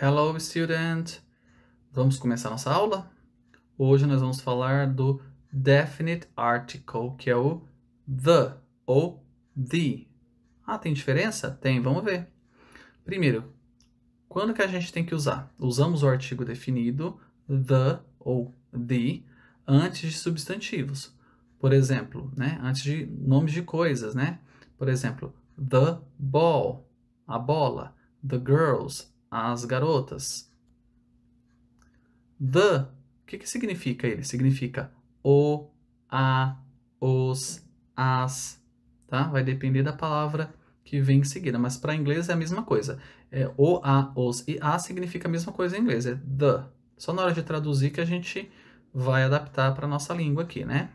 Hello, student! Vamos começar nossa aula? Hoje nós vamos falar do definite article, que é o the ou the. Ah, tem diferença? Tem, vamos ver. Primeiro, quando que a gente tem que usar? Usamos o artigo definido, the ou the, antes de substantivos. Por exemplo, né? Antes de nomes de coisas, né? Por exemplo, the ball, a bola. The girls, as garotas. The, o que significa ele? Significa o, a, os, as, tá? Vai depender da palavra que vem em seguida, mas para inglês é a mesma coisa. O, a, os e a significa a mesma coisa em inglês, é the. Só na hora de traduzir que a gente vai adaptar para a nossa língua aqui, né?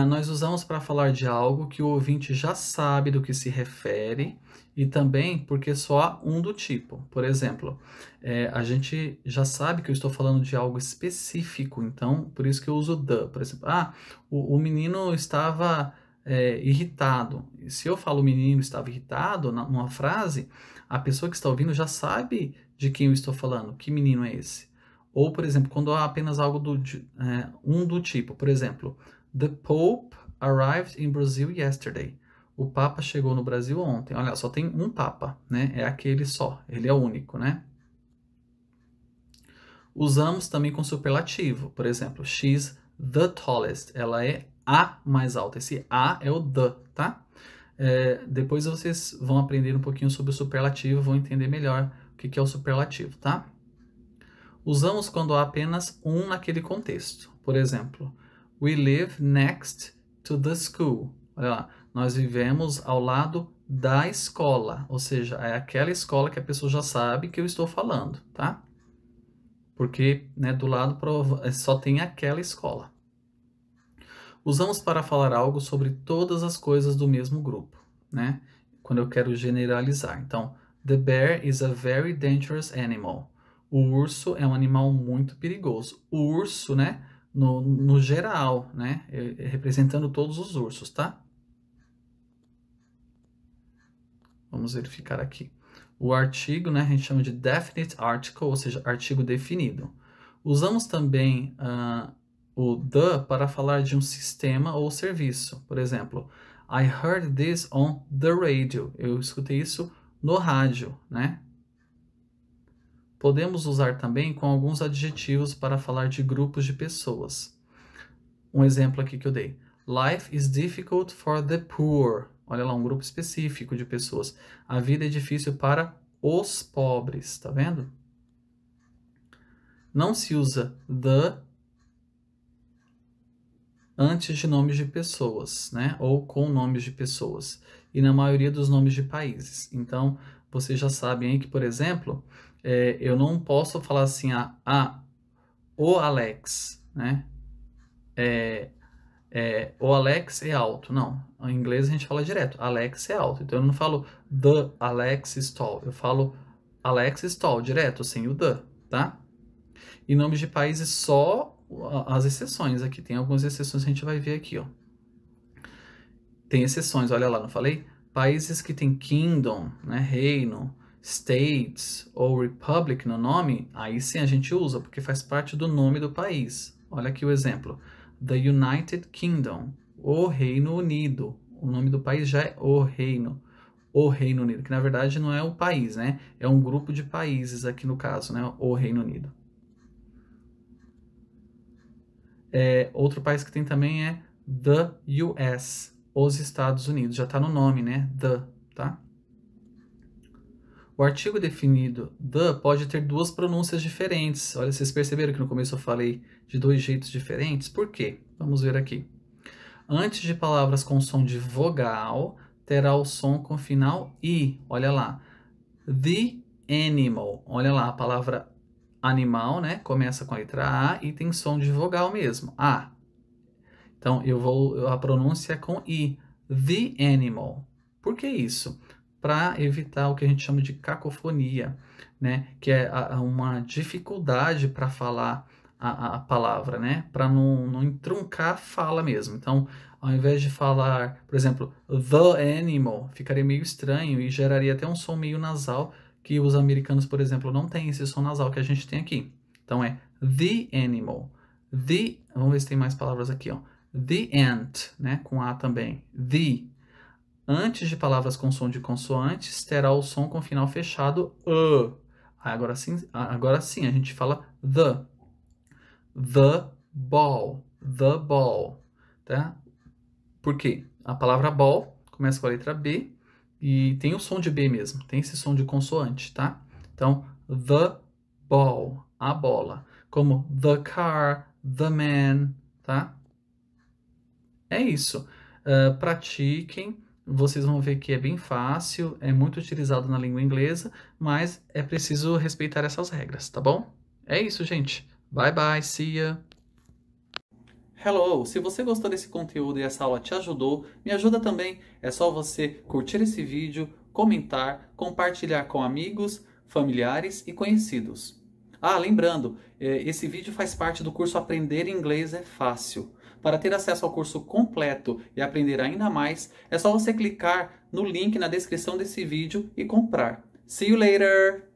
Nós usamos para falar de algo que o ouvinte já sabe do que se refere e também porque só há um do tipo. Por exemplo, a gente já sabe que eu estou falando de algo específico, então por isso que eu uso the. Por exemplo, o menino estava irritado. E se eu falo o menino estava irritado numa frase, a pessoa que está ouvindo já sabe de quem eu estou falando, que menino é esse. Ou, por exemplo, quando há apenas algo um do tipo, por exemplo, The Pope arrived in Brazil yesterday. O Papa chegou no Brasil ontem. Olha, só tem um Papa, né? É aquele só. Ele é o único, né? Usamos também com superlativo. Por exemplo, she's the tallest. Ela é a mais alta. Esse a é o the, tá? Depois vocês vão aprender um pouquinho sobre o superlativo, vão entender melhor o que é o superlativo, tá? Usamos quando há apenas um naquele contexto. Por exemplo, we live next to the school. Olha lá, nós vivemos ao lado da escola, ou seja, é aquela escola que a pessoa já sabe que eu estou falando, tá? Porque, né, do lado só tem aquela escola. Usamos para falar algo sobre todas as coisas do mesmo grupo, né? Quando eu quero generalizar. Então, the bear is a very dangerous animal. O urso é um animal muito perigoso. O urso, né? No geral, né? Representando todos os ursos, tá? Vamos verificar aqui. O artigo, né? A gente chama de definite article, ou seja, artigo definido. Usamos também o the para falar de um sistema ou serviço. Por exemplo, I heard this on the radio. Eu escutei isso no rádio, né? Podemos usar também com alguns adjetivos para falar de grupos de pessoas. Um exemplo aqui que eu dei. Life is difficult for the poor. Olha lá, um grupo específico de pessoas. A vida é difícil para os pobres, tá vendo? Não se usa the antes de nomes de pessoas, né? Ou com nomes de pessoas. E na maioria dos nomes de países. Então, vocês já sabem aí que, por exemplo, eu não posso falar assim, o Alex, né? O Alex é alto. Não, em inglês a gente fala direto, Alex é alto. Então eu não falo the Alex is tall, eu falo Alex is tall, direto, sem o the, tá? E nomes de países só as exceções aqui. Tem algumas exceções que a gente vai ver aqui, ó. Tem exceções, olha lá, não falei? Países que tem kingdom, né, reino, states ou republic no nome, aí sim a gente usa, porque faz parte do nome do país. Olha aqui o exemplo. The United Kingdom, o Reino Unido. O nome do país já é o Reino Unido, que na verdade não é o país, né? É um grupo de países aqui no caso, né? O Reino Unido. Outro país que tem também é the US, os Estados Unidos. Já está no nome, né? The, tá? O artigo definido the pode ter duas pronúncias diferentes. Olha, vocês perceberam que no começo eu falei de dois jeitos diferentes? Por quê? Vamos ver aqui. Antes de palavras com som de vogal, terá o som com final i. Olha lá. The animal. Olha lá, a palavra animal, né? Começa com a letra A e tem som de vogal mesmo. A. Então, a pronúncia é com I. The animal. Por que isso? Para evitar o que a gente chama de cacofonia, né? Que é uma dificuldade para falar a palavra, né? Para não entruncar a fala mesmo. Então, ao invés de falar, por exemplo, the animal, ficaria meio estranho e geraria até um som meio nasal que os americanos, por exemplo, não têm esse som nasal que a gente tem aqui. Então é the animal. Vamos ver se tem mais palavras aqui, ó. The ant, né? Com A também. The. Antes de palavras com som de consoantes, terá o som com final fechado Agora sim, a gente fala the. The ball. The ball. Tá? Por quê? A palavra ball começa com a letra B e tem o som de B mesmo. Tem esse som de consoante, tá? Então, the ball. A bola. Como the car, the man, tá? É isso. Pratiquem. Vocês vão ver que é bem fácil, é muito utilizado na língua inglesa, mas é preciso respeitar essas regras, tá bom? É isso, gente. Bye bye, see ya! Hello! Se você gostou desse conteúdo e essa aula te ajudou, me ajuda também. É só você curtir esse vídeo, comentar, compartilhar com amigos, familiares e conhecidos. Ah, lembrando, esse vídeo faz parte do curso Aprender Inglês é Fácil. Para ter acesso ao curso completo e aprender ainda mais, é só você clicar no link na descrição desse vídeo e comprar. See you later!